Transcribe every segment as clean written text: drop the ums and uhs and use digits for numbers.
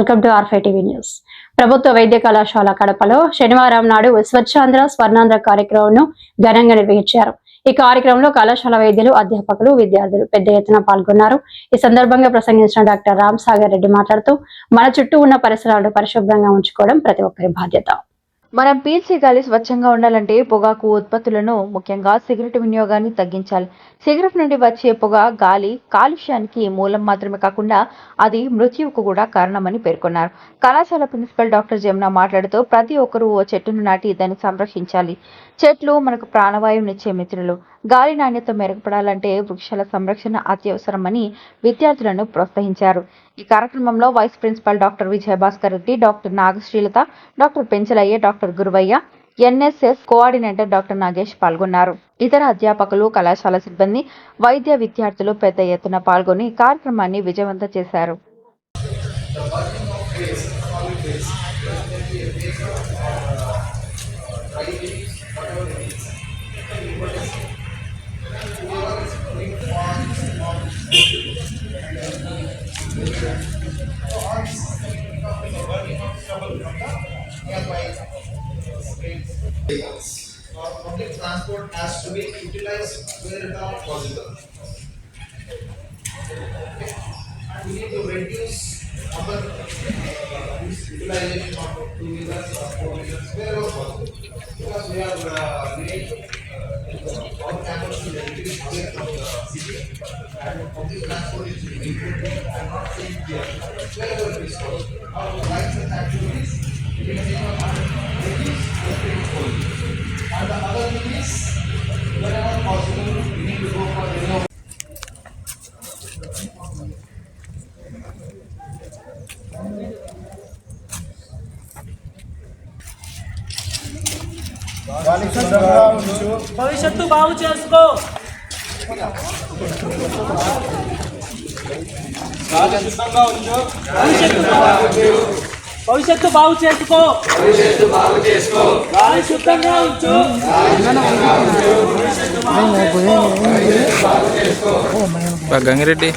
Welcome to R five TV news. ప్రభుత్వ వైద్య కళాశాల కడపలో శనివారం నాడు స్వచ్ఛాంధ్ర స్వర్ణాంధ్ర కార్యక్రమంను ఘనంగా నిర్వహించారు. ఈ కార్యక్రమంలో కళాశాల వైద్యులు, అధ్యాపకులు, విద్యార్థులు పెద్ద ఎత్తున పాల్గొన్నారు. ఈ సందర్భంగా ప్రసంగించిన డాక్టర్ రామ్ సాగర్ రెడ్డి మాట్లాడుతూ, మన చుట్టూ ఉన్న పరిసరాలను పరిశుభ్రంగా ఉంచుకోవడం ప్రతి ఒక్కరి బాధ్యత. మనం పీల్చే గాలి స్వచ్ఛంగా ఉండాలంటే పొగాకు ఉత్పత్తులను, ముఖ్యంగా సిగరెట్ వినియోగాన్ని తగ్గించాలి. సిగరెట్ నుండి వచ్చే పొగ గాలి కాలుష్యానికి మూలం మాత్రమే కాకుండా అది మృత్యువుకు కూడా కారణమని పేర్కొన్నారు. కళాశాల ప్రిన్సిపల్ డాక్టర్ జమున మాట్లాడుతూ, ప్రతి ఒక్కరూ ఓ చెట్టును నాటి దాన్ని సంరక్షించాలి. చెట్లు మనకు ప్రాణవాయువునిచ్చే మిత్రులు. గాలి నాణ్యత మెరుగుపడాలంటే వృక్షాల సంరక్షణ అత్యవసరమని విద్యార్థులను ప్రోత్సహించారు. ఈ కార్యక్రమంలో vice principal doctor Vijayabhaskar Reddy, doctor Nagasrilatha, doctor Penchalaiah, doctor Guruvaiah, NSS coordinator doctor Nagesh పాల్గొన్నారు. ఇతర అధ్యాపకులు, కళాశాల సిబ్బంది, వైద్య విద్యార్థులు పెద్ద ఎత్తున పాల్గొని కార్యక్రమాన్ని విజయవంతం చేశారు. Public transport has to be utilized where at all possible. And we need to reduce our utilization of two-wheelers or four-wheelers wherever possible. Because we are our campus is relatively away from the city, and public transport is limited and not safe here. Wherever it is possible, our rights and activities, and the other thing is, wherever possible, we need to go for renewal. భవిష్యత్తు బాగు చేసుకో. భవిష్యత్తు బాగు చేసుకో. గాలి శుద్ధంగా ఉంచు. గంగిరెడ్డి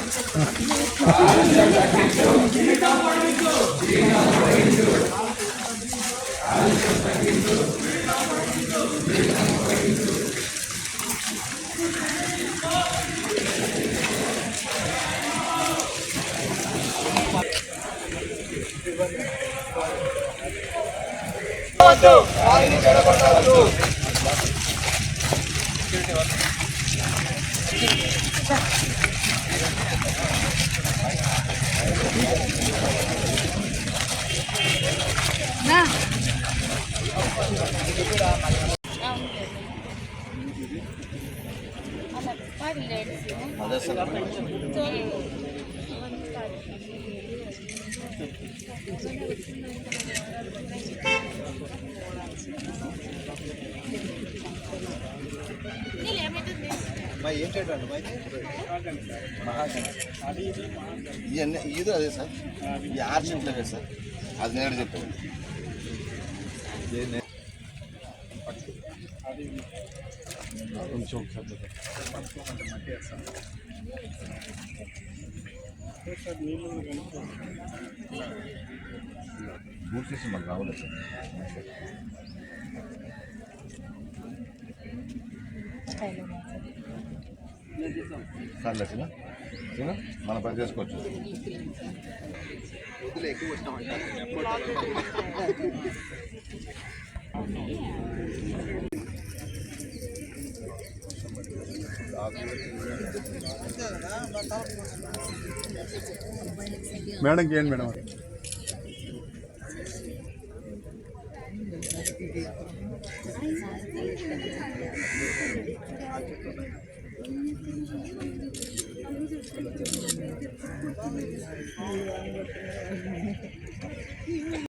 ఇది అదే సార్, ఈ ఆర్షింట్లో సార్, అది నేను చెప్పాను. కొంచెం బూట్ చేసి మాకు రావాలి సార్. లక్ష్మ మనం పని చేసుకోవచ్చు. ఎక్కువ మేడం చేయండి మేడం.